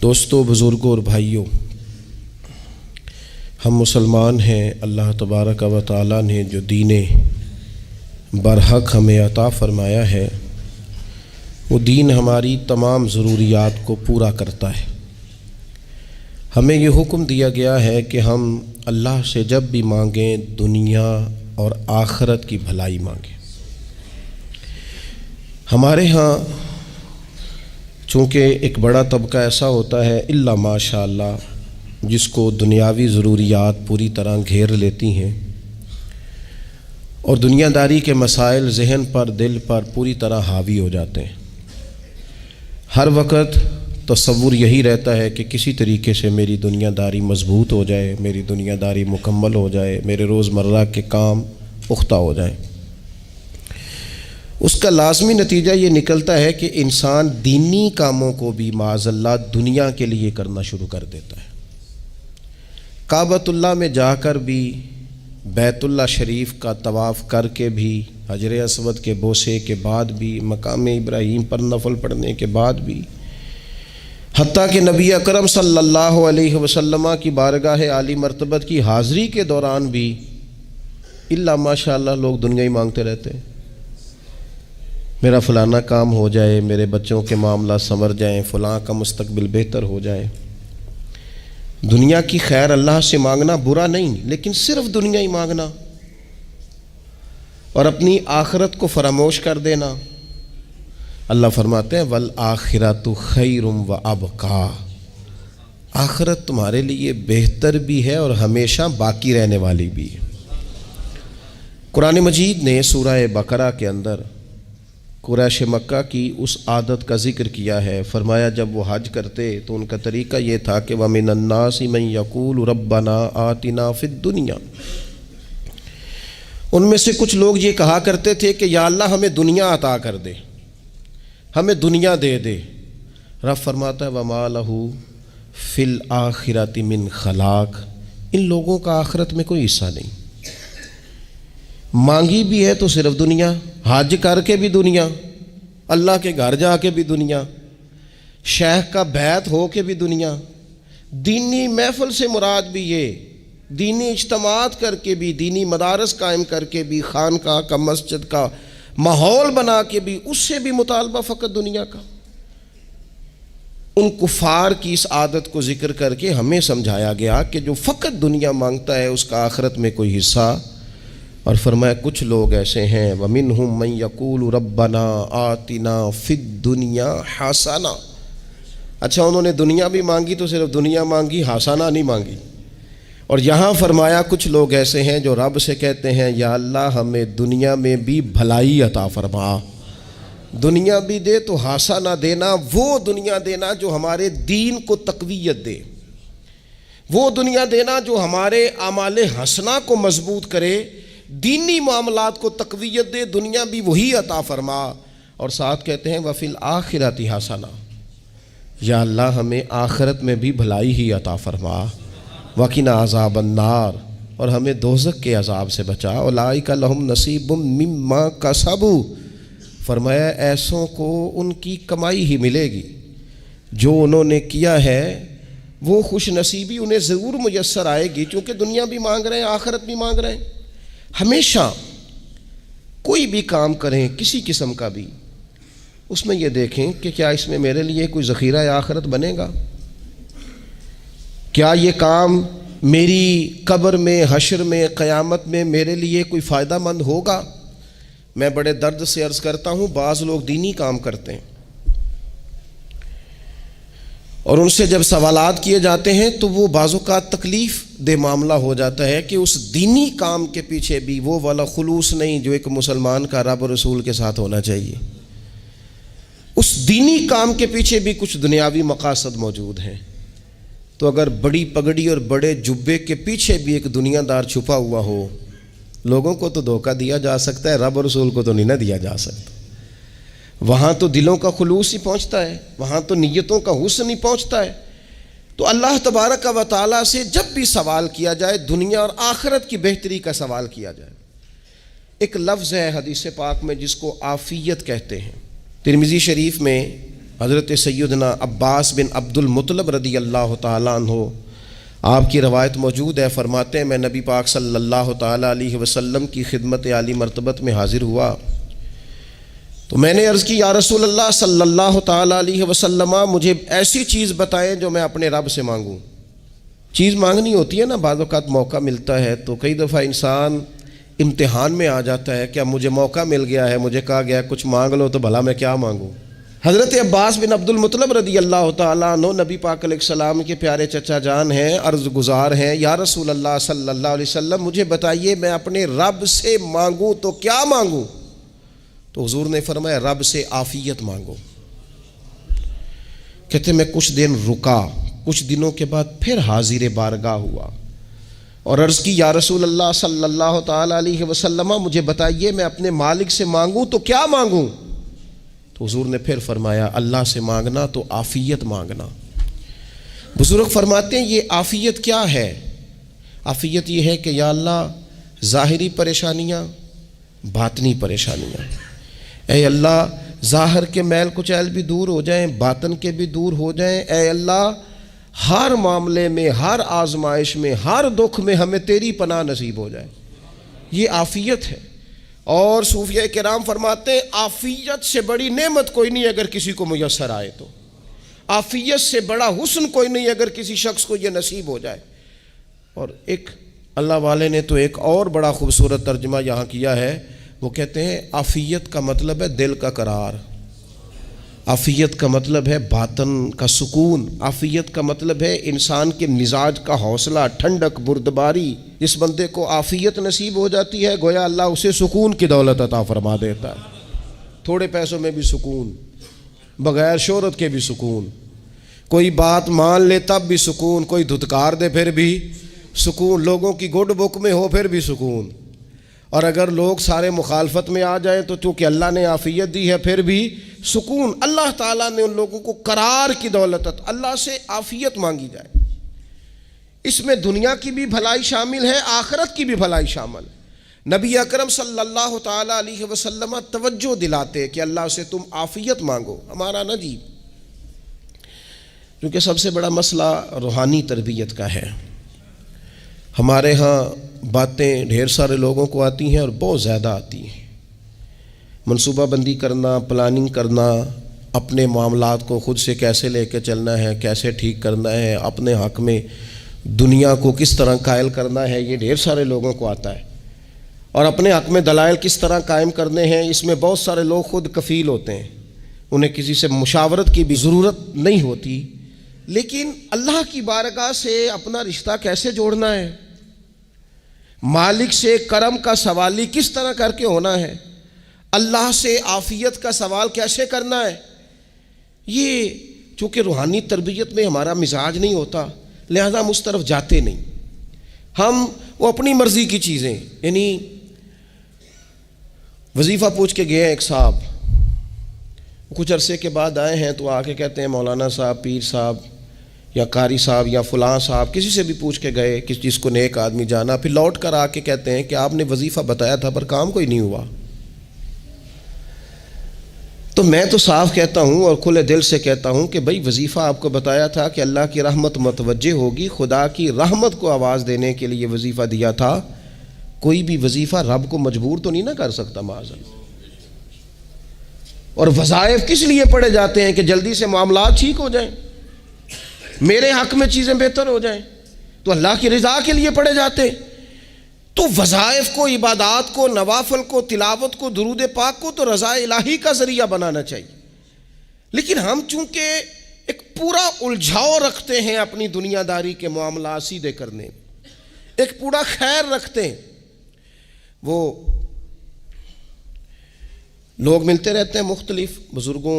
دوستو، بزرگوں اور بھائیوں، ہم مسلمان ہیں۔ اللہ تبارک و تعالیٰ نے جو دین برحق ہمیں عطا فرمایا ہے، وہ دین ہماری تمام ضروریات کو پورا کرتا ہے۔ ہمیں یہ حکم دیا گیا ہے کہ ہم اللہ سے جب بھی مانگیں دنیا اور آخرت کی بھلائی مانگیں۔ ہمارے ہاں چونکہ ایک بڑا طبقہ ایسا ہوتا ہے الا ماشاء اللہ جس کو دنیاوی ضروریات پوری طرح گھیر لیتی ہیں اور دنیا داری کے مسائل ذہن پر، دل پر پوری طرح حاوی ہو جاتے ہیں۔ ہر وقت تصور یہی رہتا ہے کہ کسی طریقے سے میری دنیا داری مضبوط ہو جائے، میری دنیا داری مکمل ہو جائے، میرے روزمرہ کے کام پختہ ہو جائیں۔ اس کا لازمی نتیجہ یہ نکلتا ہے کہ انسان دینی کاموں کو بھی معاذ اللہ دنیا کے لیے کرنا شروع کر دیتا ہے۔ کعبۃ اللہ میں جا کر بھی، بیت اللہ شریف کا طواف کر کے بھی، حجر اسود کے بوسے کے بعد بھی، مقام ابراہیم پر نفل پڑھنے کے بعد بھی، حتیٰ کہ نبی اکرم صلی اللہ علیہ وسلم کی بارگاہ عالی مرتبت کی حاضری کے دوران بھی الا ماشاء اللہ لوگ دنیا ہی مانگتے رہتے ہیں۔ میرا فلانا کام ہو جائے، میرے بچوں کے معاملات سنور جائیں، فلاں کا مستقبل بہتر ہو جائے۔ دنیا کی خیر اللہ سے مانگنا برا نہیں، لیکن صرف دنیا ہی مانگنا اور اپنی آخرت کو فراموش کر دینا۔ اللہ فرماتے ہیں وَالْآخِرَةُ خَيْرٌ وَأَبْقَىٰ، آخرت تمہارے لیے بہتر بھی ہے اور ہمیشہ باقی رہنے والی بھی ہے۔ قرآن مجید نے سورہ بقرہ کے اندر قریش مکہ کی اس عادت کا ذکر کیا ہے۔ فرمایا جب وہ حج کرتے تو ان کا طریقہ یہ تھا کہ وَمِنَ النَّاسِ مَن يَقُولُ رَبَّنَا آتِنَا فِي الدُّنْيَا، ان میں سے کچھ لوگ یہ کہا کرتے تھے کہ یا اللہ ہمیں دنیا عطا کر دے، ہمیں دنیا دے دے۔ رب فرماتا ہے وَمَا لَهُ فِي الْآخِرَةِ مِنْ خَلَاقٍ، ان لوگوں کا آخرت میں کوئی حصہ نہیں۔ مانگی بھی ہے تو صرف دنیا، حج کر کے بھی دنیا، اللہ کے گھر جا کے بھی دنیا، شیخ کا بیعت ہو کے بھی دنیا، دینی محفل سے مراد بھی یہ، دینی اجتماعات کر کے بھی، دینی مدارس قائم کر کے بھی، خانقاہ کا، مسجد کا ماحول بنا کے بھی، اس سے بھی مطالبہ فقط دنیا کا۔ ان کفار کی اس عادت کو ذکر کر کے ہمیں سمجھایا گیا کہ جو فقط دنیا مانگتا ہے اس کا آخرت میں کوئی حصہ، اور فرمایا کچھ لوگ ایسے ہیں وَمِنْهُمْ مَنْ يَقُولُ رَبَّنَا آتِنَا فِي الدُّنْيَا حَسَنَةً، اچھا انہوں نے دنیا بھی مانگی تو صرف دنیا مانگی، حسنہ نہیں مانگی۔ اور یہاں فرمایا کچھ لوگ ایسے ہیں جو رب سے کہتے ہیں یا اللہ ہمیں دنیا میں بھی بھلائی عطا فرما، دنیا بھی دے تو حسنہ دینا، وہ دنیا دینا جو ہمارے دین کو تقویت دے، وہ دنیا دینا جو ہمارے اعمال حسنہ کو مضبوط کرے، دینی معاملات کو تقویت دے، دنیا بھی وہی عطا فرما۔ اور ساتھ کہتے ہیں وَفِي الْآخِرَةِ حَسَنَةً، یا اللہ ہمیں آخرت میں بھی بھلائی ہی عطا فرما، وَقِنَا عَذَابَ النَّارِ، اور ہمیں دوزخ کے عذاب سے بچا، اولئک لہم نصیب مما کسبوا، فرمایا ایسوں کو ان کی کمائی ہی ملے گی، جو انہوں نے کیا ہے وہ خوش نصیبی انہیں ضرور میسر آئے گی، چونکہ دنیا بھی مانگ رہے ہیں، آخرت بھی مانگ رہے ہیں۔ ہمیشہ کوئی بھی کام کریں کسی قسم کا بھی، اس میں یہ دیکھیں کہ کیا اس میں میرے لیے کوئی ذخیرہ آخرت بنے گا، کیا یہ کام میری قبر میں، حشر میں، قیامت میں میرے لیے کوئی فائدہ مند ہوگا۔ میں بڑے درد سے عرض کرتا ہوں بعض لوگ دینی کام کرتے ہیں اور ان سے جب سوالات کیے جاتے ہیں تو وہ بعض اوقات تکلیف دہ معاملہ ہو جاتا ہے کہ اس دینی کام کے پیچھے بھی وہ والا خلوص نہیں جو ایک مسلمان کا رب و رسول کے ساتھ ہونا چاہیے۔ اس دینی کام کے پیچھے بھی کچھ دنیاوی مقاصد موجود ہیں، تو اگر بڑی پگڑی اور بڑے جبے کے پیچھے بھی ایک دنیا دار چھپا ہوا ہو، لوگوں کو تو دھوکہ دیا جا سکتا ہے، رب و رسول کو تو نہیں نہ دیا جا سکتا۔ وہاں تو دلوں کا خلوص ہی پہنچتا ہے، وہاں تو نیتوں کا حسن ہی پہنچتا ہے۔ تو اللہ تبارک و تعالیٰ سے جب بھی سوال کیا جائے دنیا اور آخرت کی بہتری کا سوال کیا جائے۔ ایک لفظ ہے حدیث پاک میں جس کو عافیت کہتے ہیں، ترمذی شریف میں حضرت سیدنا عباس بن عبد المطلب رضی اللہ تعالیٰ عنہ، آپ کی روایت موجود ہے، فرماتے ہیں میں نبی پاک صلی اللہ تعالیٰ علیہ وسلم کی خدمت عالی مرتبت میں حاضر ہوا تو میں نے عرض کی یا رسول اللہ صلی اللہ تعالیٰ علیہ وسلم، مجھے ایسی چیز بتائیں جو میں اپنے رب سے مانگوں۔ چیز مانگنی ہوتی ہے نا، بعض اوقات موقع ملتا ہے تو کئی دفعہ انسان امتحان میں آ جاتا ہے کہ اب مجھے موقع مل گیا ہے، مجھے کہا گیا کچھ مانگ لو تو بھلا میں کیا مانگوں۔ حضرت عباس بن عبد المطلب رضی اللہ تعالیٰ عنہ نبی پاک علیہ السلام کے پیارے چچا جان ہیں، عرض گزار ہیں یا رسول اللہ صلی اللہ علیہ وسلم مجھے بتائیے میں اپنے رب سے مانگوں تو کیا مانگوں؟ تو حضور نے فرمایا رب سے عافیت مانگو۔ کہتے میں کچھ دن رکا، کچھ دنوں کے بعد پھر حاضر بارگاہ ہوا اور عرض کی یا رسول اللہ صلی اللہ تعالیٰ علیہ وسلم مجھے بتائیے میں اپنے مالک سے مانگوں تو کیا مانگوں؟ تو حضور نے پھر فرمایا اللہ سے مانگنا تو عافیت مانگنا۔ بزرگ فرماتے ہیں یہ عافیت کیا ہے؟ عافیت یہ ہے کہ یا اللہ ظاہری پریشانیاں، باطنی پریشانیاں، اے اللہ ظاہر کے میل کچیل بھی دور ہو جائیں، باطن کے بھی دور ہو جائیں، اے اللہ ہر معاملے میں، ہر آزمائش میں، ہر دکھ میں ہمیں تیری پناہ نصیب ہو جائے۔ یہ عافیت ہے۔ اور صوفیہ کرام فرماتے ہیں عافیت سے بڑی نعمت کوئی نہیں اگر کسی کو میسر آئے تو، عافیت سے بڑا حسن کوئی نہیں اگر کسی شخص کو یہ نصیب ہو جائے۔ اور ایک اللہ والے نے تو ایک اور بڑا خوبصورت ترجمہ یہاں کیا ہے، وہ کہتے ہیں عافیت کا مطلب ہے دل کا قرار، عافیت کا مطلب ہے باطن کا سکون، عافیت کا مطلب ہے انسان کے مزاج کا حوصلہ، ٹھنڈک، بردباری۔ جس بندے کو عافیت نصیب ہو جاتی ہے گویا اللہ اسے سکون کی دولت عطا فرما دیتا ہے، تھوڑے پیسوں میں بھی سکون، بغیر شہرت کے بھی سکون، کوئی بات مان لے تب بھی سکون، کوئی دھتکار دے پھر بھی سکون، لوگوں کی گڈ بک میں ہو پھر بھی سکون، اور اگر لوگ سارے مخالفت میں آ جائیں تو چونکہ اللہ نے عافیت دی ہے پھر بھی سکون۔ اللہ تعالیٰ نے ان لوگوں کو قرار کی دولت، اللہ سے عافیت مانگی جائے، اس میں دنیا کی بھی بھلائی شامل ہے، آخرت کی بھی بھلائی شامل ہے۔ نبی اکرم صلی اللہ تعالیٰ علیہ وسلم توجہ دلاتے کہ اللہ سے تم عافیت مانگو۔ ہمارا نا جی کیونکہ سب سے بڑا مسئلہ روحانی تربیت کا ہے، ہمارے ہاں باتیں ڈھیر سارے لوگوں کو آتی ہیں اور بہت زیادہ آتی ہیں، منصوبہ بندی کرنا، پلاننگ کرنا، اپنے معاملات کو خود سے کیسے لے کے چلنا ہے، کیسے ٹھیک کرنا ہے، اپنے حق میں دنیا کو کس طرح قائل کرنا ہے، یہ ڈھیر سارے لوگوں کو آتا ہے، اور اپنے حق میں دلائل کس طرح قائم کرنے ہیں، اس میں بہت سارے لوگ خود کفیل ہوتے ہیں، انہیں کسی سے مشاورت کی بھی ضرورت نہیں ہوتی۔ لیکن اللہ کی بارگاہ سے اپنا رشتہ کیسے جوڑنا ہے، مالک سے کرم کا سوالی کس طرح کر کے ہونا ہے، اللہ سے عافیت کا سوال کیسے کرنا ہے، یہ چونکہ روحانی تربیت میں ہمارا مزاج نہیں ہوتا لہذا ہم اس طرف جاتے نہیں، ہم وہ اپنی مرضی کی چیزیں، یعنی وظیفہ پوچھ کے گئے ہیں ایک صاحب، کچھ عرصے کے بعد آئے ہیں تو آ کے کہتے ہیں مولانا صاحب، پیر صاحب یا قاری صاحب یا فلاں صاحب، کسی سے بھی پوچھ کے گئے کس چیز کو نیک آدمی جانا، پھر لوٹ کر آ کے کہتے ہیں کہ آپ نے وظیفہ بتایا تھا پر کام کوئی نہیں ہوا۔ تو میں تو صاف کہتا ہوں اور کھلے دل سے کہتا ہوں کہ بھئی وظیفہ آپ کو بتایا تھا کہ اللہ کی رحمت متوجہ ہوگی، خدا کی رحمت کو آواز دینے کے لیے وظیفہ دیا تھا، کوئی بھی وظیفہ رب کو مجبور تو نہیں نہ کر سکتا معاذ اللہ۔ اور وظائف کس لیے پڑھے جاتے ہیں کہ جلدی سے معاملات ٹھیک ہو جائیں، میرے حق میں چیزیں بہتر ہو جائیں، تو اللہ کی رضا کے لیے پڑھے جاتے ہیں۔ تو وظائف کو، عبادات کو، نوافل کو، تلاوت کو، درود پاک کو تو رضا الہی کا ذریعہ بنانا چاہیے، لیکن ہم چونکہ ایک پورا الجھاؤ رکھتے ہیں اپنی دنیا داری کے معاملات سیدھے کرنے، ایک پورا خیر رکھتے ہیں، وہ لوگ ملتے رہتے ہیں مختلف بزرگوں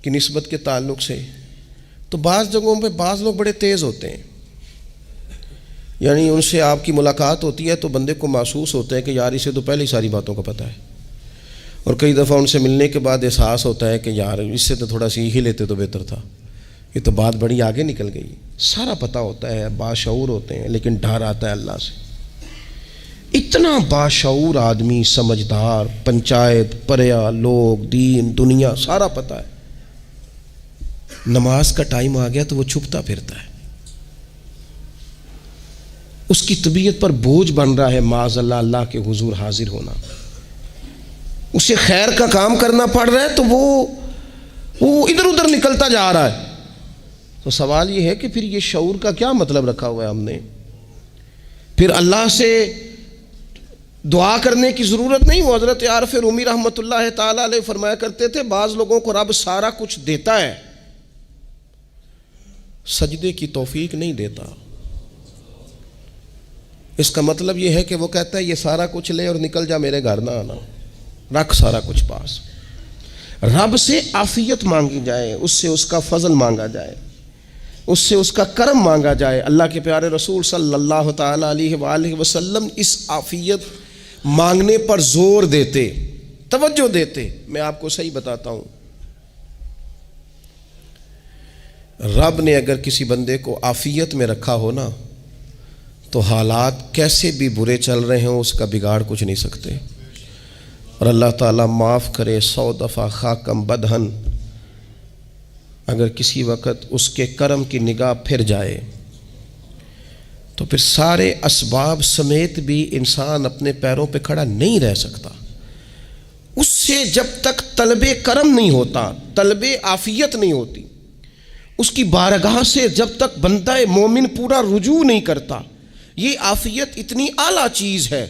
کی نسبت کے تعلق سے، تو بعض جگہوں پہ بعض لوگ بڑے تیز ہوتے ہیں، یعنی ان سے آپ کی ملاقات ہوتی ہے تو بندے کو محسوس ہوتا ہے کہ یار اسے تو پہلے ہی ساری باتوں کا پتہ ہے، اور کئی دفعہ ان سے ملنے کے بعد احساس ہوتا ہے کہ یار اس سے تو تھوڑا سیکھ ہی لیتے تو بہتر تھا، یہ تو بات بڑی آگے نکل گئی۔ سارا پتہ ہوتا ہے، باشعور ہوتے ہیں، لیکن ڈر آتا ہے اللہ سے۔ اتنا باشعور آدمی، سمجھدار، پنچایت، پریا، لوگ، دین، دنیا سارا پتہ ہے، نماز کا ٹائم آ گیا تو وہ چھپتا پھرتا ہے، اس کی طبیعت پر بوجھ بن رہا ہے معاذ اللہ اللہ کے حضور حاضر ہونا، اسے خیر کا کام کرنا پڑ رہا ہے تو وہ ادھر ادھر نکلتا جا رہا ہے۔ تو سوال یہ ہے کہ پھر یہ شعور کا کیا مطلب رکھا ہوا ہے ہم نے؟ پھر اللہ سے دعا کرنے کی ضرورت نہیں۔ وہ حضرت عارف رومی رحمۃ اللہ تعالی علیہ فرمایا کرتے تھے بعض لوگوں کو رب سارا کچھ دیتا ہے، سجدے کی توفیق نہیں دیتا۔ اس کا مطلب یہ ہے کہ وہ کہتا ہے یہ سارا کچھ لے اور نکل جا، میرے گھر نہ آنا، رکھ سارا کچھ پاس۔ رب سے عافیت مانگی جائے، اس سے اس کا فضل مانگا جائے، اس سے اس کا کرم مانگا جائے۔ اللہ کے پیارے رسول صلی اللہ تعالی علیہ وآلہ وسلم اس عافیت مانگنے پر زور دیتے، توجہ دیتے۔ میں آپ کو صحیح بتاتا ہوں، رب نے اگر کسی بندے کو عافیت میں رکھا ہو نا تو حالات کیسے بھی برے چل رہے ہوں اس کا بگاڑ کچھ نہیں سکتے۔ اور اللہ تعالیٰ معاف کرے 100 دفعہ خاکم بدہن، اگر کسی وقت اس کے کرم کی نگاہ پھر جائے تو پھر سارے اسباب سمیت بھی انسان اپنے پیروں پہ کھڑا نہیں رہ سکتا۔ اس سے جب تک طلب کرم نہیں ہوتا، طلب عافیت نہیں ہوتی، اس کی بارگاہ سے جب تک بندہ مومن پورا رجوع نہیں کرتا، یہ عافیت اتنی اعلیٰ چیز ہے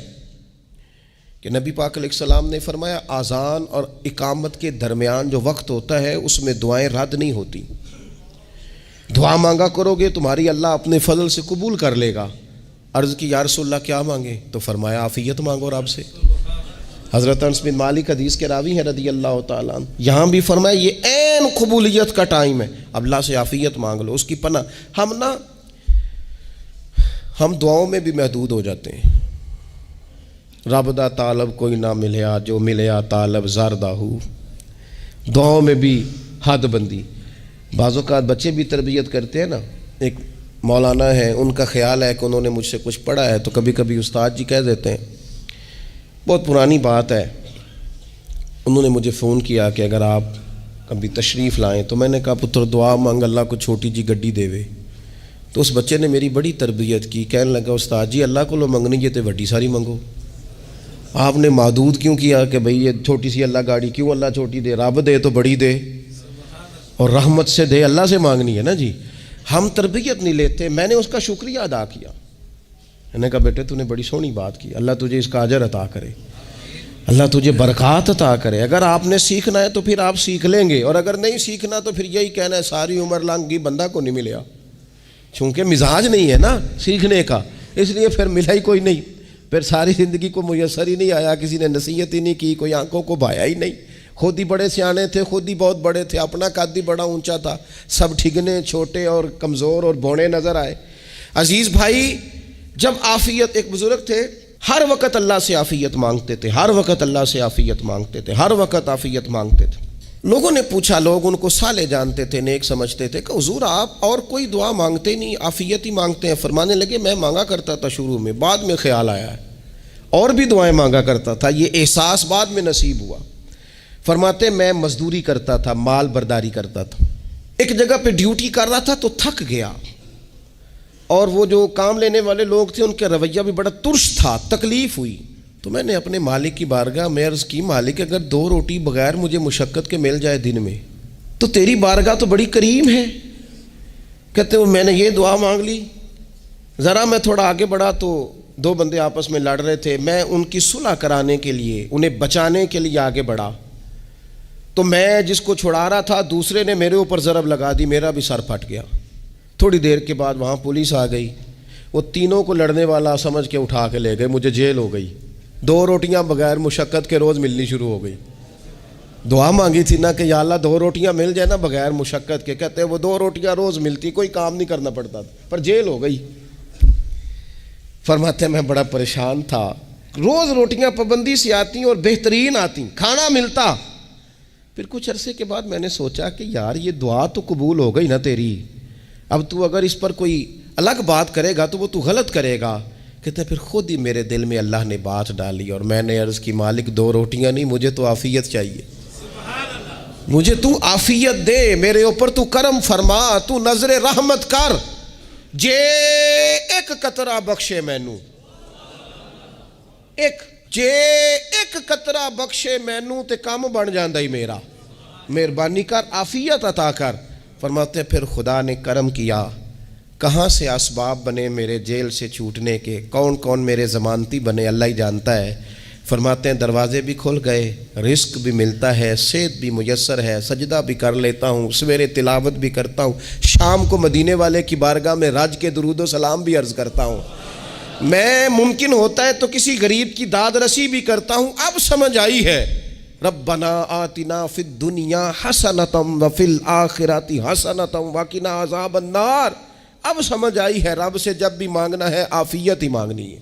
کہ نبی پاک علیہ السلام نے فرمایا اذان اور اقامت کے درمیان جو وقت ہوتا ہے اس میں دعائیں رد نہیں ہوتی۔ دعا مانگا کرو گے تمہاری اللہ اپنے فضل سے قبول کر لے گا۔ عرض کی یا رسول اللہ کیا مانگے؟ تو فرمایا عافیت مانگو رب سے۔ حضرت انس بن مالک حدیث کے راوی ہیں رضی اللہ تعالیٰ عنہ، یہاں بھی فرمایا یہ عین قبولیت کا ٹائم ہے، اب اللہ سے عافیت مانگ لو، اس کی پناہ۔ ہم دعاؤں میں بھی محدود ہو جاتے ہیں۔ رب دا طالب کوئی نہ ملیا، جو ملیا طالب زردہ ہو، دعاؤں میں بھی حد بندی۔ بعض اوقات بچے بھی تربیت کرتے ہیں نا، ایک مولانا ہے ان کا خیال ہے کہ انہوں نے مجھ سے کچھ پڑھا ہے تو کبھی کبھی استاد جی کہہ دیتے ہیں، بہت پرانی بات ہے، انہوں نے مجھے فون کیا کہ اگر آپ کبھی تشریف لائیں، تو میں نے کہا پتر دعا مانگ اللہ کو چھوٹی جی گڈی دے وے۔ تو اس بچے نے میری بڑی تربیت کی، کہنے لگا استاد جی اللہ کو لو منگنی یہ تو وڈی ساری منگو، آپ نے محدود کیوں کیا کہ بھئی یہ چھوٹی سی اللہ گاڑی کیوں اللہ چھوٹی دے، رب دے تو بڑی دے اور رحمت سے دے، اللہ سے مانگنی ہے نا جی۔ ہم تربیت نہیں لیتے۔ میں نے اس کا شکریہ ادا کیا، میں نے کہا بیٹے تو نے بڑی سونی بات کی، اللہ تجھے اس کا اجر عطا کرے، اللہ تجھے برکات عطا کرے۔ اگر آپ نے سیکھنا ہے تو پھر آپ سیکھ لیں گے، اور اگر نہیں سیکھنا تو پھر یہی کہنا ہے ساری عمر لانگی بندہ کو نہیں ملیا، چونکہ مزاج نہیں ہے نا سیکھنے کا، اس لیے پھر ملا ہی کوئی نہیں، پھر ساری زندگی کو میسر ہی نہیں آیا، کسی نے نصیحت ہی نہیں کی، کوئی آنکھوں کو بھایا ہی نہیں، خود ہی بڑے سیانے تھے، خود ہی بہت بڑے تھے، اپنا قد ہی بڑا اونچا تھا، سب ٹھگنے چھوٹے اور کمزور اور بونے نظر آئے۔ عزیز بھائی، جب عافیت، ایک بزرگ تھے ہر وقت اللہ سے عافیت مانگتے تھے، ہر وقت اللہ سے عافیت مانگتے تھے، ہر وقت عافیت مانگتے تھے۔ لوگوں نے پوچھا، لوگ ان کو صالح جانتے تھے، نیک سمجھتے تھے کہ حضور آپ اور کوئی دعا مانگتے نہیں، عافیت ہی مانگتے ہیں۔ فرمانے لگے میں مانگا کرتا تھا شروع میں، بعد میں خیال آیا ہے اور بھی دعائیں مانگا کرتا تھا، یہ احساس بعد میں نصیب ہوا۔ فرماتے میں مزدوری کرتا تھا، مال برداری کرتا تھا، ایک جگہ پہ ڈیوٹی کر رہا تھا تو تھک گیا، اور وہ جو کام لینے والے لوگ تھے ان کا رویہ بھی بڑا ترش تھا، تکلیف ہوئی۔ تو میں نے اپنے مالک کی بارگاہ میں عرض کی، مالک اگر 2 روٹی بغیر مجھے مشقت کے مل جائے دن میں تو تیری بارگاہ تو بڑی کریم ہے۔ کہتے ہیں میں نے یہ دعا مانگ لی، ذرا میں تھوڑا آگے بڑھا تو 2 بندے آپس میں لڑ رہے تھے، میں ان کی صلح کرانے کے لیے، انہیں بچانے کے لیے آگے بڑھا، تو میں جس کو چھڑا رہا تھا دوسرے نے میرے اوپر ضرب لگا دی، میرا بھی سر پھٹ گیا۔ تھوڑی دیر کے بعد وہاں پولیس آ گئی، وہ تینوں کو لڑنے والا سمجھ کے اٹھا کے لے گئے، مجھے جیل ہو گئی۔ 2 روٹیاں بغیر مشقت کے روز ملنی شروع ہو گئی۔ دعا مانگی تھی نا کہ یا اللہ 2 روٹیاں مل جائے نا بغیر مشقت کے، کہتے ہیں وہ 2 روٹیاں روز ملتی، کوئی کام نہیں کرنا پڑتا تھا، پر جیل ہو گئی۔ فرماتے ہیں میں بڑا پریشان تھا، روز روٹیاں پابندی سے آتی اور بہترین آتی، کھانا ملتا۔ پھر کچھ عرصے کے بعد میں نے سوچا کہ یار یہ دعا تو قبول ہو گئی نا تیری، اب تو اگر اس پر کوئی الگ بات کرے گا تو وہ تو غلط کرے گا۔ کہتے پھر خود ہی میرے دل میں اللہ نے بات ڈالی اور میں نے عرض کی مالک 2 روٹیاں نہیں، مجھے تو عافیت چاہیے، مجھے تو آفیت دے، میرے اوپر تو کرم فرما، تو نظر رحمت کر، جے ایک قطرہ بخشے مینوں، ایک قطرہ بخشے مینوں تے کام بن جاندا ہی میرا، مہربانی کر، آفیت عطا کر۔ فرماتے پھر خدا نے کرم کیا، کہاں سے اسباب بنے میرے جیل سے چھوٹنے کے، کون کون میرے ضمانتی بنے اللہ ہی جانتا ہے۔ فرماتے ہیں دروازے بھی کھل گئے، رزق بھی ملتا ہے، صحت بھی میسر ہے، سجدہ بھی کر لیتا ہوں، سویرے تلاوت بھی کرتا ہوں، شام کو مدینے والے کی بارگاہ میں رج کے درود و سلام بھی عرض کرتا ہوں، میں ممکن ہوتا ہے تو کسی غریب کی داد رسی بھی کرتا ہوں۔ اب سمجھ آئی ہے، ربنا آتنا فی الدنیا حسنۃ وفی الآخرۃ حسنۃ وقنا عذاب النار۔ اب سمجھ آئی ہے رب سے جب بھی مانگنا ہے آفیت ہی مانگنی ہے،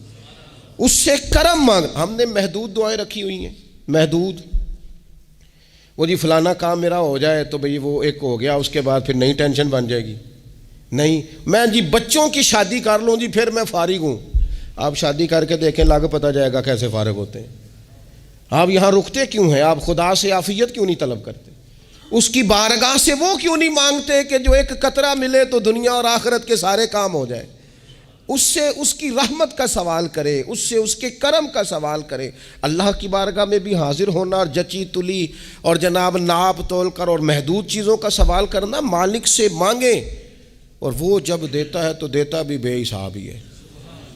اس سے کرم مانگ۔ ہم نے محدود دعائیں رکھی ہوئی ہیں، محدود، وہ جی فلانا کام میرا ہو جائے تو بھئی وہ ایک ہو گیا، اس کے بعد پھر نئی ٹینشن بن جائے گی، نہیں میں جی بچوں کی شادی کر لوں جی پھر میں فارغ ہوں۔ آپ شادی کر کے دیکھیں، لاگو پتہ جائے گا کیسے فارغ ہوتے ہیں۔ آپ یہاں رکتے کیوں ہیں؟ آپ خدا سے عافیت کیوں نہیں طلب کرتے؟ اس کی بارگاہ سے وہ کیوں نہیں مانگتے کہ جو ایک قطرہ ملے تو دنیا اور آخرت کے سارے کام ہو جائے؟ اس سے اس کی رحمت کا سوال کرے، اس سے اس کے کرم کا سوال کرے۔ اللہ کی بارگاہ میں بھی حاضر ہونا اور جچی تلی اور جناب ناپ تول کر اور محدود چیزوں کا سوال کرنا، مالک سے مانگیں، اور وہ جب دیتا ہے تو دیتا بھی بے حساب ہی ہے۔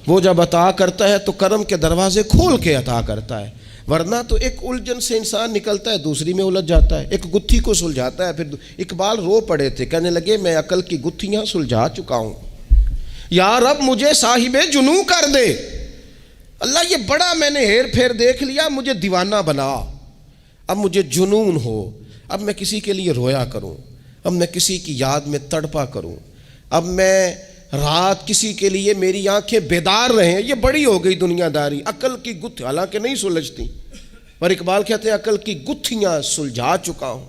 وہ جب عطا کرتا ہے تو کرم کے دروازے کھول کے عطا کرتا ہے، ورنہ تو ایک الجھن سے انسان نکلتا ہے دوسری میں الجھ جاتا ہے، ایک گتھی کو سلجھاتا ہے۔ پھر اقبال رو پڑے تھے، کہنے لگے میں عقل کی گتھیاں سلجھا چکا ہوں، یا رب مجھے صاحب جنوں کر دے۔ اللہ یہ بڑا میں نے ہیر پھیر دیکھ لیا، مجھے دیوانہ بنا، اب مجھے جنون ہو، اب میں کسی کے لیے رویا کروں، اب میں کسی کی یاد میں تڑپا کروں، اب میں رات کسی کے لیے میری آنکھیں بیدار رہیں۔ یہ بڑی ہو گئی دنیا داری، عقل کی گتھی حالانکہ نہیں سلجھتی، پر اقبال کہتے ہیں عقل کی گتھیاں سلجھا چکا ہوں،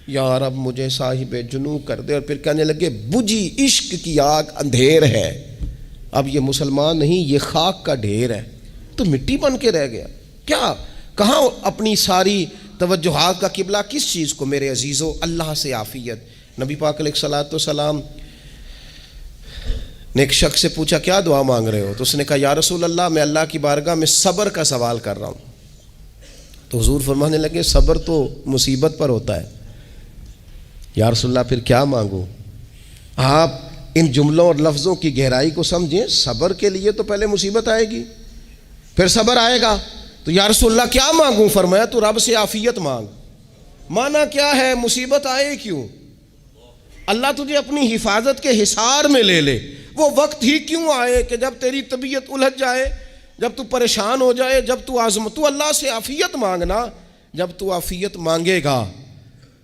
یا رب مجھے صاحب جنوں کر دے۔ اور پھر کہنے لگے بجھی عشق کی آگ اندھیر ہے، اب یہ مسلمان نہیں، یہ خاک کا ڈھیر ہے، تو مٹی بن کے رہ گیا کیا؟ کہاں اپنی ساری توجہات کا قبلہ کس چیز کو؟ میرے عزیزو اللہ سے عافیت۔ نبی پاک علیہ الصلوۃ والسلام نے ایک شخص سے پوچھا کیا دعا مانگ رہے ہو؟ تو اس نے کہا یا رسول اللہ میں اللہ کی بارگاہ میں صبر کا سوال کر رہا ہوں۔ تو حضور فرمانے لگے صبر تو مصیبت پر ہوتا ہے۔ یا رسول اللہ پھر کیا مانگوں؟ آپ ان جملوں اور لفظوں کی گہرائی کو سمجھیں، صبر کے لیے تو پہلے مصیبت آئے گی پھر صبر آئے گا، تو یا رسول اللہ کیا مانگوں؟ فرمایا تو رب سے عافیت مانگ۔ مانا کیا ہے؟ مصیبت آئے کیوں؟ اللہ تجھے اپنی حفاظت کے حصار میں لے لے، وہ وقت ہی کیوں آئے کہ جب تیری طبیعت الجھ جائے، جب تو پریشان ہو جائے، جب تو تو اللہ سے عافیت مانگنا۔ جب تو عافیت مانگے گا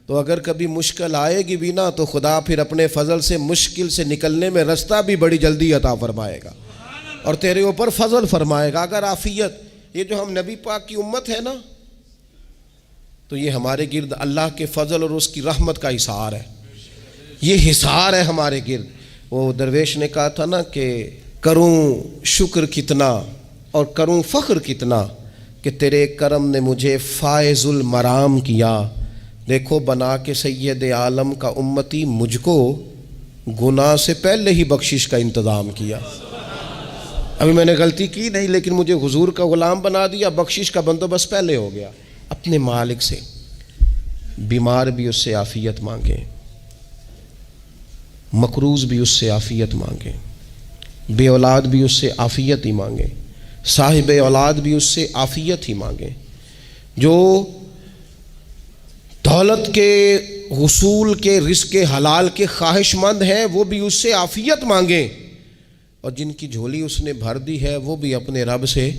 تو اگر کبھی مشکل آئے گی بھی نا، تو خدا پھر اپنے فضل سے مشکل سے نکلنے میں رستہ بھی بڑی جلدی عطا فرمائے گا اور تیرے اوپر فضل فرمائے گا۔ اگر عافیت، یہ جو ہم نبی پاک کی امت ہے نا، تو یہ ہمارے گرد اللہ کے فضل اور اس کی رحمت کا حصار ہے، یہ حصار ہے ہمارے گرد۔ وہ درویش نے کہا تھا نا کہ کروں شکر کتنا اور کروں فخر کتنا کہ تیرے کرم نے مجھے فائز المرام کیا، دیکھو بنا کے سید عالم کا امتی مجھ کو گناہ سے پہلے ہی بخشش کا انتظام کیا۔ ابھی میں نے غلطی کی نہیں، لیکن مجھے حضور کا غلام بنا دیا، بخشش کا بندوبست پہلے ہو گیا۔ اپنے مالک سے، بیمار بھی اس سے عافیت مانگیں، مقروض بھی اس سے عافیت مانگیں، بے اولاد بھی اس سے عافیت ہی مانگیں، صاحب اولاد بھی اس سے عافیت ہی مانگیں، جو دولت کے حصول کے رزق حلال کے خواہش مند ہیں وہ بھی اس سے عافیت مانگیں، اور جن کی جھولی اس نے بھر دی ہے وہ بھی اپنے رب سے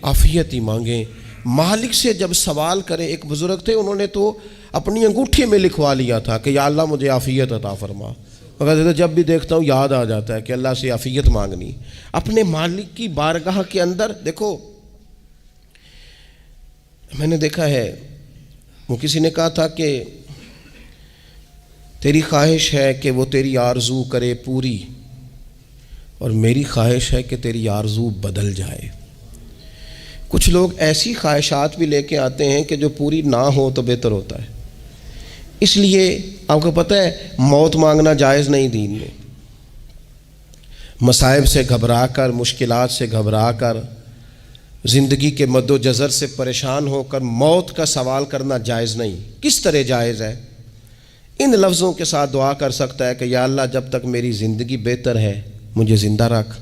عافیت ہی مانگیں۔ مالک سے جب سوال کریں، ایک بزرگ تھے انہوں نے تو اپنی انگوٹھی میں لکھوا لیا تھا کہ یا اللہ مجھے عافیت عطا فرما، مگر جب بھی دیکھتا ہوں یاد آ جاتا ہے کہ اللہ سے عافیت مانگنی۔ اپنے مالک کی بارگاہ کے اندر دیکھو، میں نے دیکھا ہے وہ کسی نے کہا تھا کہ تیری خواہش ہے کہ وہ تیری آرزو کرے پوری، اور میری خواہش ہے کہ تیری آرزو بدل جائے۔ کچھ لوگ ایسی خواہشات بھی لے کے آتے ہیں کہ جو پوری نہ ہو تو بہتر ہوتا ہے، اس لیے آپ کو پتہ ہے موت مانگنا جائز نہیں دین میں. مصائب سے گھبرا کر، مشکلات سے گھبرا کر، زندگی کے مد و جزر سے پریشان ہو کر موت کا سوال کرنا جائز نہیں. کس طرح جائز ہے؟ ان لفظوں کے ساتھ دعا کر سکتا ہے کہ یا اللہ جب تک میری زندگی بہتر ہے مجھے زندہ رکھ،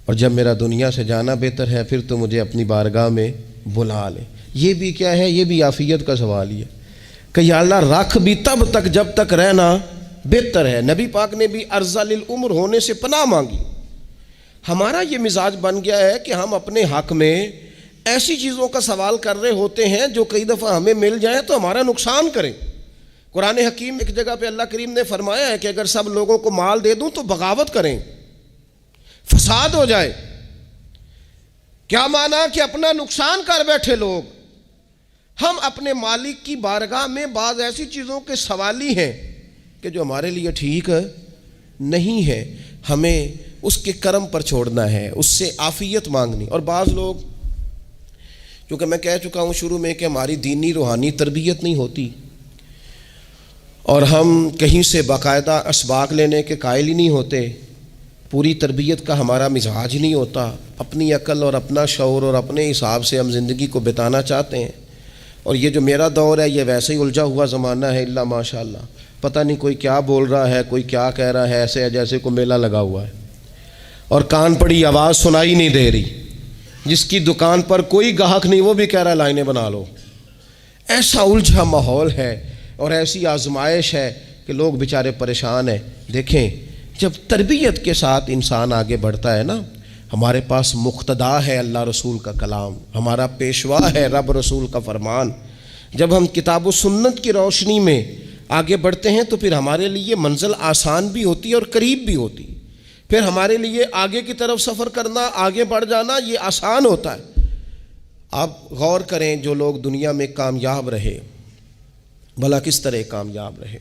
اور جب میرا دنیا سے جانا بہتر ہے پھر تو مجھے اپنی بارگاہ میں بلا لے. یہ بھی کیا ہے؟ یہ بھی عافیت کا سوال ہی ہے کہ یا اللہ رکھ بھی تب تک جب تک رہنا بہتر ہے. نبی پاک نے بھی ارذل العمر ہونے سے پناہ مانگی. ہمارا یہ مزاج بن گیا ہے کہ ہم اپنے حق میں ایسی چیزوں کا سوال کر رہے ہوتے ہیں جو کئی دفعہ ہمیں مل جائیں تو ہمارا نقصان کریں. قرآن حکیم ایک جگہ پہ اللہ کریم نے فرمایا ہے کہ اگر سب لوگوں کو مال دے دوں تو بغاوت کریں، فساد ہو جائے. کیا مانا؟ کہ اپنا نقصان کر بیٹھے لوگ. ہم اپنے مالک کی بارگاہ میں بعض ایسی چیزوں کے سوالی ہیں کہ جو ہمارے لیے ٹھیک نہیں ہے، ہمیں اس کے کرم پر چھوڑنا ہے، اس سے عافیت مانگنی. اور بعض لوگ، کیونکہ میں کہہ چکا ہوں شروع میں کہ ہماری دینی روحانی تربیت نہیں ہوتی اور ہم کہیں سے باقاعدہ اسباق لینے کے قائل ہی نہیں ہوتے، پوری تربیت کا ہمارا مزاج ہی نہیں ہوتا، اپنی عقل اور اپنا شعور اور اپنے حساب سے ہم زندگی کو بتانا چاہتے ہیں. اور یہ جو میرا دور ہے یہ ویسے ہی الجھا ہوا زمانہ ہے، اللہ ماشاء اللہ، پتہ نہیں کوئی کیا بول رہا ہے، کوئی کیا کہہ رہا ہے، ایسے ہے جیسے کوئی میلہ لگا ہوا ہے اور کان پڑی آواز سنائی نہیں دے رہی. جس کی دکان پر کوئی گاہک نہیں وہ بھی کہہ رہا ہے لائنیں بنا لو. ایسا الجھا ماحول ہے اور ایسی آزمائش ہے کہ لوگ بیچارے پریشان ہیں. دیکھیں جب تربیت کے ساتھ انسان آگے بڑھتا ہے نا، ہمارے پاس مقتدا ہے اللہ رسول کا کلام، ہمارا پیشوا ہے رب رسول کا فرمان. جب ہم کتاب و سنت کی روشنی میں آگے بڑھتے ہیں تو پھر ہمارے لیے منزل آسان بھی ہوتی ہے اور قریب بھی ہوتی ہے. پھر ہمارے لیے آگے کی طرف سفر کرنا، آگے بڑھ جانا یہ آسان ہوتا ہے. آپ غور کریں جو لوگ دنیا میں کامیاب رہے، بھلا کس طرح کامیاب رہے؟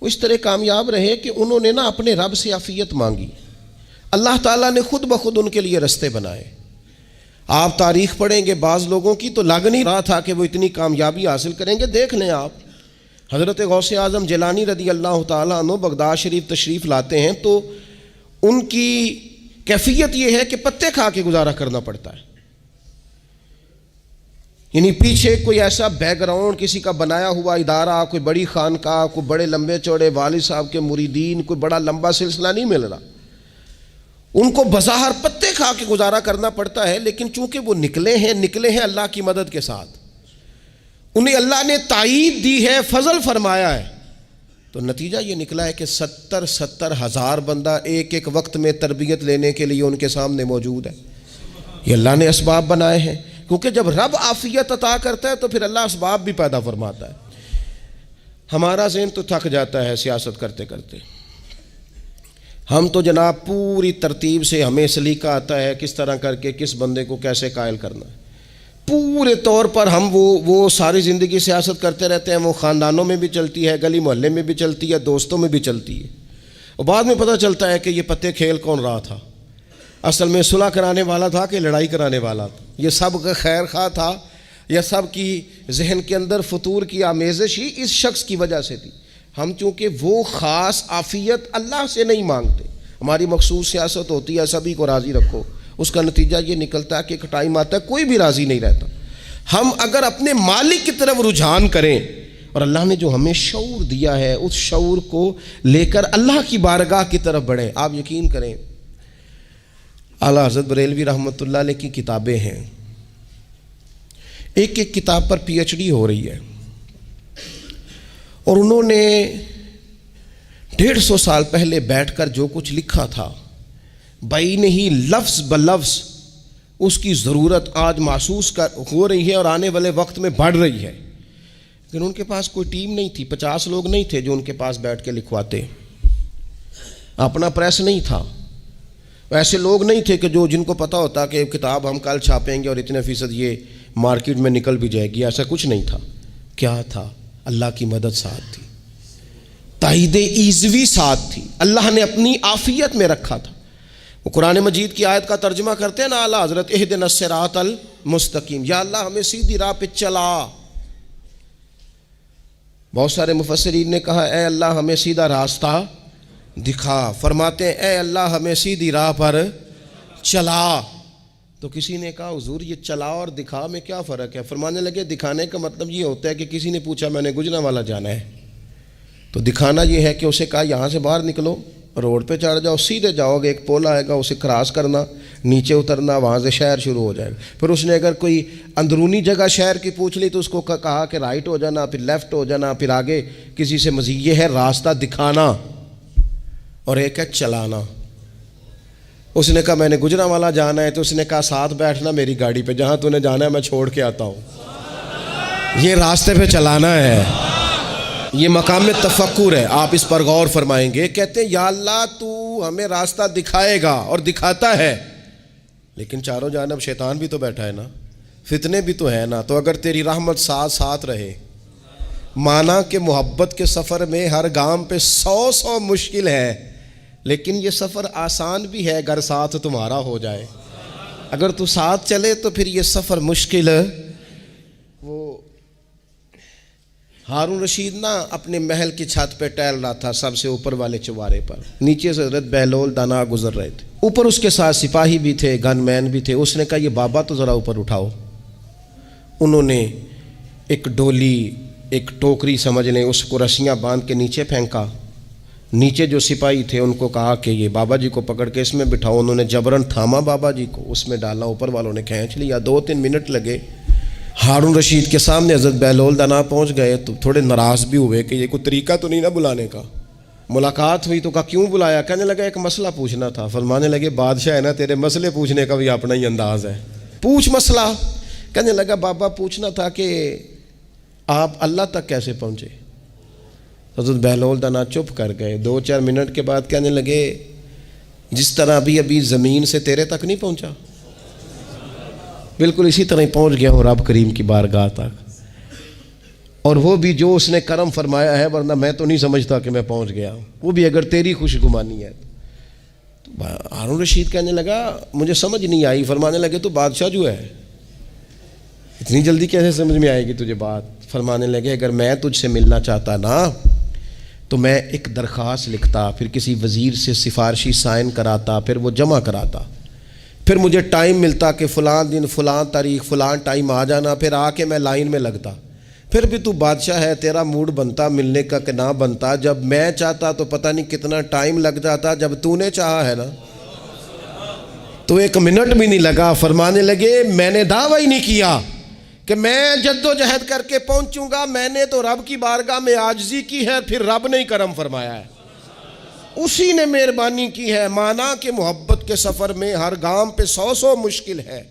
وہ اس طرح کامیاب رہے کہ انہوں نے نا اپنے رب سے عافیت مانگی. اللہ تعالیٰ نے خود بخود ان کے لیے رستے بنائے. آپ تاریخ پڑھیں گے بعض لوگوں کی تو لگ نہیں رہا تھا کہ وہ اتنی کامیابی حاصل کریں گے. دیکھ لیں آپ، حضرت غوث اعظم جیلانی رضی اللہ تعالیٰ عنہ بغداد شریف تشریف لاتے ہیں تو ان کی کیفیت یہ ہے کہ پتے کھا کے گزارا کرنا پڑتا ہے. یعنی پیچھے کوئی ایسا بیک گراؤنڈ کسی کا بنایا ہوا ادارہ، کوئی بڑی خانقاہ، کوئی بڑے لمبے چوڑے والد صاحب کے مریدین، کوئی بڑا لمبا سلسلہ نہیں مل رہا. ان کو بظاہر پتے کھا کے گزارا کرنا پڑتا ہے، لیکن چونکہ وہ نکلے ہیں اللہ کی مدد کے ساتھ، انہیں اللہ نے تائید دی ہے، فضل فرمایا ہے، تو نتیجہ یہ نکلا ہے کہ 70 ہزار بندہ ایک ایک وقت میں تربیت لینے کے لیے ان کے سامنے موجود ہے. یہ اللہ نے اسباب بنائے ہیں، کیونکہ جب رب عافیت عطا کرتا ہے تو پھر اللہ اسباب بھی پیدا فرماتا ہے. ہمارا ذہن تو تھک جاتا ہے سیاست کرتے کرتے. ہم تو جناب پوری ترتیب سے ہمیں سلیقہ آتا ہے کس طرح کر کے کس بندے کو کیسے قائل کرنا ہے. پورے طور پر ہم وہ ساری زندگی سیاست کرتے رہتے ہیں. وہ خاندانوں میں بھی چلتی ہے، گلی محلے میں بھی چلتی ہے، دوستوں میں بھی چلتی ہے، اور بعد میں پتہ چلتا ہے کہ یہ پتے کھیل کون رہا تھا. اصل میں صلح کرانے والا تھا کہ لڑائی کرانے والا تھا. یہ سب کا خیر خواہ تھا، یا سب کی ذہن کے اندر فطور کی آمیزش ہی اس شخص کی وجہ سے تھی. ہم چونکہ وہ خاص عافیت اللہ سے نہیں مانگتے، ہماری مخصوص سیاست ہوتی ہے سبھی کو راضی رکھو. اس کا نتیجہ یہ نکلتا ہے کہ ایک ٹائم آتا ہے کوئی بھی راضی نہیں رہتا. ہم اگر اپنے مالک کی طرف رجحان کریں اور اللہ نے جو ہمیں شعور دیا ہے اس شعور کو لے کر اللہ کی بارگاہ کی طرف بڑھیں. آپ یقین کریں اعلیٰ حضرت بریلوی رحمۃ اللہ علیہ کی کتابیں ہیں، ایک ایک کتاب پر پی ایچ ڈی ہو رہی ہے، اور انہوں نے 150 سال پہلے بیٹھ کر جو کچھ لکھا تھا بعین ہی لفظ بلفظ اس کی ضرورت آج محسوس ہو رہی ہے اور آنے والے وقت میں بڑھ رہی ہے. لیکن ان کے پاس کوئی ٹیم نہیں تھی، 50 لوگ نہیں تھے جو ان کے پاس بیٹھ کے لکھواتے، اپنا پریس نہیں تھا، ایسے لوگ نہیں تھے کہ جن کو پتہ ہوتا کہ کتاب ہم کل چھاپیں گے اور اتنے فیصد یہ مارکیٹ میں نکل بھی جائے گی. ایسا کچھ نہیں تھا. کیا تھا؟ اللہ کی مدد ساتھ تھی، تائید ایزوی ساتھ تھی، اللہ نے اپنی عافیت میں رکھا تھا. وہ قرآن مجید کی آیت کا ترجمہ کرتے ہیں نا اعلیٰ حضرت، اہدنا الصراط المستقیم، یا اللہ ہمیں سیدھی راہ پہ چلا. بہت سارے مفسرین نے کہا اے اللہ ہمیں سیدھا راستہ دکھا، فرماتے ہیں اے اللہ ہمیں سیدھی راہ پر چلا۔ تو کسی نے کہا حضور یہ چلا اور دکھا میں کیا فرق ہے؟ فرمانے لگے دکھانے کا مطلب یہ ہوتا ہے کہ کسی نے پوچھا میں نے گجرانوالہ جانا ہے، تو دکھانا یہ ہے کہ اسے کہا یہاں سے باہر نکلو، روڈ پہ چڑھ جاؤ، سیدھے جاؤ گے، ایک پول آئے گا اسے کراس کرنا، نیچے اترنا، وہاں سے شہر شروع ہو جائے گا۔ پھر اس نے اگر کوئی اندرونی جگہ شہر کی پوچھ لی تو اس کو کہا کہ رائٹ ہو جانا، پھر لیفٹ ہو جانا، پھر آگے کسی سے مزید۔ یہ ہے راستہ دکھانا، اور ایک ہے چلانا۔ اس نے کہا میں نے گجرانوالہ جانا ہے، تو اس نے کہا ساتھ بیٹھنا میری گاڑی پہ، جہاں تو نے جانا ہے میں چھوڑ کے آتا ہوں۔ یہ راستے پہ چلانا ہے، یہ مقام تفکر ہے، آپ اس پر غور فرمائیں گے۔ کہتے ہیں یا اللہ تو ہمیں راستہ دکھائے گا اور دکھاتا ہے، لیکن چاروں جانب شیطان بھی تو بیٹھا ہے نا، فتنے بھی تو ہے نا، تو اگر تیری رحمت ساتھ ساتھ رہے، مانا کہ محبت کے سفر میں ہر گام پہ 100 مشکل ہے، لیکن یہ سفر آسان بھی ہے اگر ساتھ تمہارا ہو جائے۔ اگر تو ساتھ چلے تو پھر یہ سفر مشکل ہے۔ وہ ہارون رشید نا اپنے محل کی چھت پہ ٹہل رہا تھا، سب سے اوپر والے چوارے پر، نیچے سے حضرت بہلول دانا گزر رہے تھے، اوپر اس کے ساتھ سپاہی بھی تھے، گن مین بھی تھے۔ اس نے کہا یہ بابا تو ذرا اوپر اٹھاؤ۔ انہوں نے ایک ڈولی، ایک ٹوکری سمجھ لیں، اس کو رسیاں باندھ کے نیچے پھینکا۔ نیچے جو سپاہی تھے ان کو کہا کہ یہ بابا جی کو پکڑ کے اس میں بٹھاؤ۔ انہوں نے جبرن تھاما بابا جی کو، اس میں ڈالا، اوپر والوں نے کھینچ لیا۔ 2-3 منٹ لگے۔ ہارون رشید کے سامنے حضرت بہلول دانا پہنچ گئے تو تھوڑے ناراض بھی ہوئے کہ یہ کوئی طریقہ تو نہیں نا بلانے کا۔ ملاقات ہوئی تو کہا کیوں بلایا؟ کہنے لگا ایک مسئلہ پوچھنا تھا۔ فرمانے لگے بادشاہ ہے نا، تیرے مسئلے پوچھنے کا بھی اپنا ہی انداز ہے، پوچھ مسئلہ۔ کہنے لگا بابا پوچھنا تھا کہ آپ اللہ تک کیسے پہنچے؟ حضرت بہلول دانا چپ کر گئے۔ 2-4 منٹ کے بعد کہنے لگے جس طرح ابھی زمین سے تیرے تک نہیں پہنچا، بالکل اسی طرح ہی پہنچ گیا ہوں رب کریم کی بارگاہ تک، اور وہ بھی جو اس نے کرم فرمایا ہے، ورنہ میں تو نہیں سمجھتا کہ میں پہنچ گیا ہوں، وہ بھی اگر تیری خوش گمانی ہے۔ تو ہارون رشید کہنے لگا مجھے سمجھ نہیں آئی۔ فرمانے لگے تو بادشاہ جو ہے اتنی جلدی کیسے سمجھ میں آئے گی تجھے بات؟ فرمانے لگے اگر میں تجھ سے ملنا چاہتا نا تو میں ایک درخواست لکھتا، پھر کسی وزیر سے سفارشی سائن کراتا، پھر وہ جمع کراتا، پھر مجھے ٹائم ملتا کہ فلاں دن فلاں تاریخ فلاں ٹائم آ جانا، پھر آ کے میں لائن میں لگتا، پھر بھی تو بادشاہ ہے، تیرا موڈ بنتا ملنے کا کہ نہ بنتا۔ جب میں چاہتا تو پتہ نہیں کتنا ٹائم لگ جاتا، جب تو نے چاہا ہے نا تو 1 منٹ بھی نہیں لگا۔ فرمانے لگے میں نے دعویٰ ہی نہیں کیا کہ میں جد و جہد کر کے پہنچوں گا، میں نے تو رب کی بارگاہ میں عاجزی کی ہے، پھر رب نے ہی کرم فرمایا ہے، اسی نے مہربانی کی ہے۔ مانا کہ محبت کے سفر میں ہر گام پہ 100 مشکل ہے،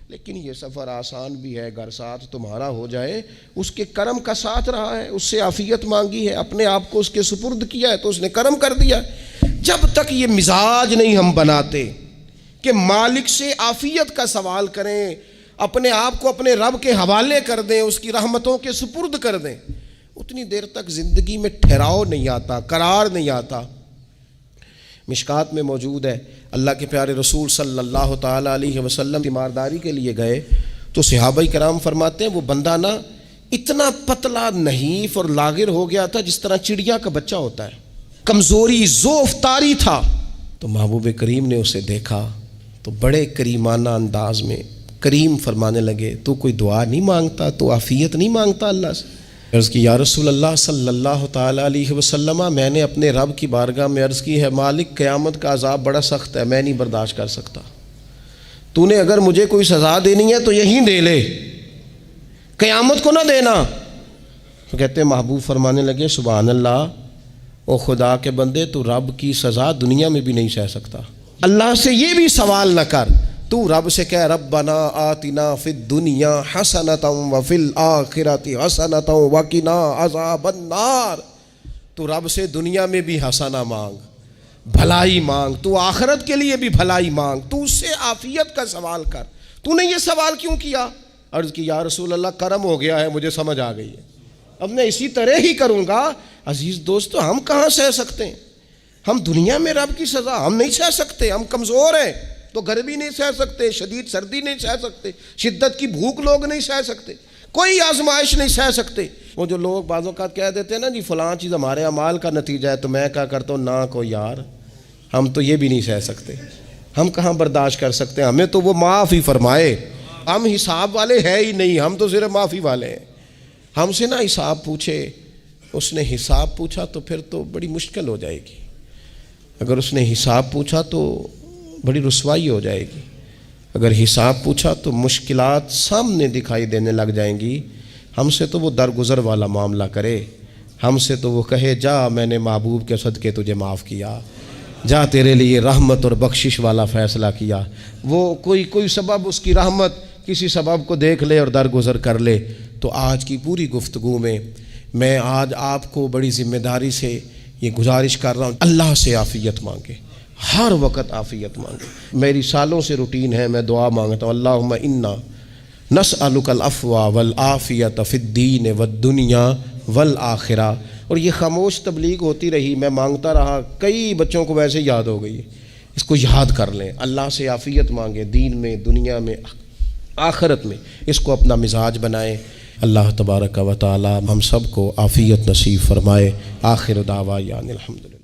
لیکن یہ سفر آسان بھی ہے اگر ساتھ تمہارا ہو جائے۔ اس کے کرم کا ساتھ رہا ہے، اس سے عافیت مانگی ہے، اپنے آپ کو اس کے سپرد کیا ہے تو اس نے کرم کر دیا۔ جب تک یہ مزاج نہیں ہم بناتے کہ مالک سے عافیت کا سوال کریں، اپنے آپ کو اپنے رب کے حوالے کر دیں، اس کی رحمتوں کے سپرد کر دیں، اتنی دیر تک زندگی میں ٹھہراؤ نہیں آتا، قرار نہیں آتا۔ مشکات میں موجود ہے، اللہ کے پیارے رسول صلی اللہ تعالیٰ علیہ وسلم تیمارداری کے لیے گئے تو صحابہ کرام فرماتے ہیں وہ بندہ نا اتنا پتلا نحیف اور لاغر ہو گیا تھا جس طرح چڑیا کا بچہ ہوتا ہے، کمزوری ضعف طاری تھا۔ تو محبوب کریم نے اسے دیکھا تو بڑے کریمانہ انداز میں کریم فرمانے لگے تو کوئی دعا نہیں مانگتا، تو عافیت نہیں مانگتا اللہ سے؟ عرض کی یا رسول اللہ صلی اللہ تعالیٰ علیہ وسلم، میں نے اپنے رب کی بارگاہ میں عرض کی ہے مالک قیامت کا عذاب بڑا سخت ہے، میں نہیں برداشت کر سکتا، تو نے اگر مجھے کوئی سزا دینی ہے تو یہیں دے لے، قیامت کو نہ دینا۔ تو کہتے ہیں محبوب فرمانے لگے سبحان اللہ، او خدا کے بندے تو رب کی سزا دنیا میں بھی نہیں سہ سکتا، اللہ سے یہ بھی سوال نہ کر، تو رب سے کہہ ربنا آتنا فی الدنیا حسنۃ وفی الآخرۃ حسنۃ وقنا عذاب النار۔ تو رب سے دنیا میں بھی حسنہ مانگ، بھلائی مانگ، تو آخرت کے لیے بھی بھلائی مانگ، تو اس سے عافیت کا سوال کر۔ تو نے یہ سوال کیوں کیا؟ عرض کی یا رسول اللہ کرم ہو گیا ہے، مجھے سمجھ آ گئی ہے، اب میں اسی طرح ہی کروں گا۔ عزیز دوستو ہم کہاں سہ سکتے ہیں؟ ہم دنیا میں رب کی سزا ہم نہیں سہ سکتے، ہم کمزور ہیں تو گرمی نہیں سہ سکتے، شدید سردی نہیں سہ سکتے، شدت کی بھوک لوگ نہیں سہ سکتے، کوئی آزمائش نہیں سہ سکتے۔ وہ جو لوگ بعض اوقات کہہ دیتے ہیں نا جی فلاں چیز ہمارے اعمال کا نتیجہ ہے، تو میں کیا کرتا ہوں، نہ کو یار، ہم تو یہ بھی نہیں سہ سکتے، ہم کہاں برداشت کر سکتے ہیں، ہمیں تو وہ معاف ہی فرمائے۔ ہم حساب والے ہے ہی نہیں، ہم تو صرف معافی والے ہیں۔ ہم سے نہ حساب پوچھے، اس نے حساب پوچھا تو پھر تو بڑی مشکل ہو جائے گی۔ اگر اس نے حساب پوچھا تو بڑی رسوائی ہو جائے گی، اگر حساب پوچھا تو مشکلات سامنے دکھائی دینے لگ جائیں گی۔ ہم سے تو وہ درگزر والا معاملہ کرے، ہم سے تو وہ کہے جا میں نے محبوب کے صدقے تجھے معاف کیا، جا تیرے لیے رحمت اور بخشش والا فیصلہ کیا۔ وہ کوئی سبب، اس کی رحمت کسی سبب کو دیکھ لے اور درگزر کر لے۔ تو آج کی پوری گفتگو میں آج آپ کو بڑی ذمہ داری سے یہ گزارش کر رہا ہوں، اللہ سے عافیت مانگے، ہر وقت عافیت مانگے۔ میری سالوں سے روٹین ہے، میں دعا مانگتا ہوں، اللہم انا نسألک العفو والعافیت فی الدین والدنیا والآخرہ۔ اور یہ خاموش تبلیغ ہوتی رہی، میں مانگتا رہا، کئی بچوں کو ویسے یاد ہو گئی، اس کو یاد کر لیں، اللہ سے عافیت مانگے، دین میں، دنیا میں، آخرت میں، اس کو اپنا مزاج بنائیں۔ اللہ تبارک و تعالی ہم سب کو عافیت نصیب فرمائے۔ آخر دعوانا الحمدللہ۔